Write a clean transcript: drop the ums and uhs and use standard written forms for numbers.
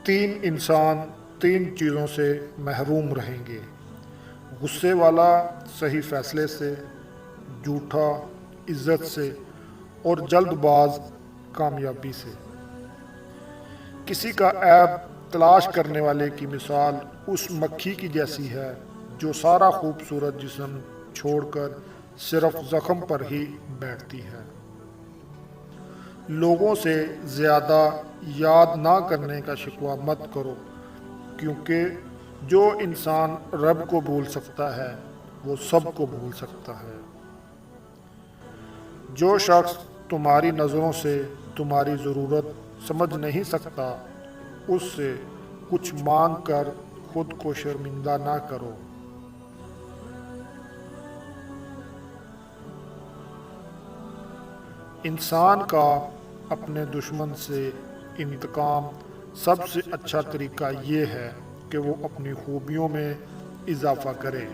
تین انسان تین چیزوں سے محروم رہیں گے: غصے والا صحیح فیصلے سے، جھوٹا عزت سے، اور جلد باز کامیابی سے۔ کسی کا عیب تلاش کرنے والے کی مثال اس مکھی کی جیسی ہے جو سارا خوبصورت جسم چھوڑ کر صرف زخم پر ہی بیٹھتی ہے۔ لوگوں سے زیادہ یاد نہ کرنے کا شکوہ مت کرو، کیونکہ جو انسان رب کو بھول سکتا ہے وہ سب کو بھول سکتا ہے۔ جو شخص تمہاری نظروں سے تمہاری ضرورت سمجھ نہیں سکتا، اس سے کچھ مانگ کر خود کو شرمندہ نہ کرو۔ انسان کا اپنے دشمن سے انتقام سب سے اچھا طریقہ یہ ہے کہ وہ اپنی خوبیوں میں اضافہ کرے۔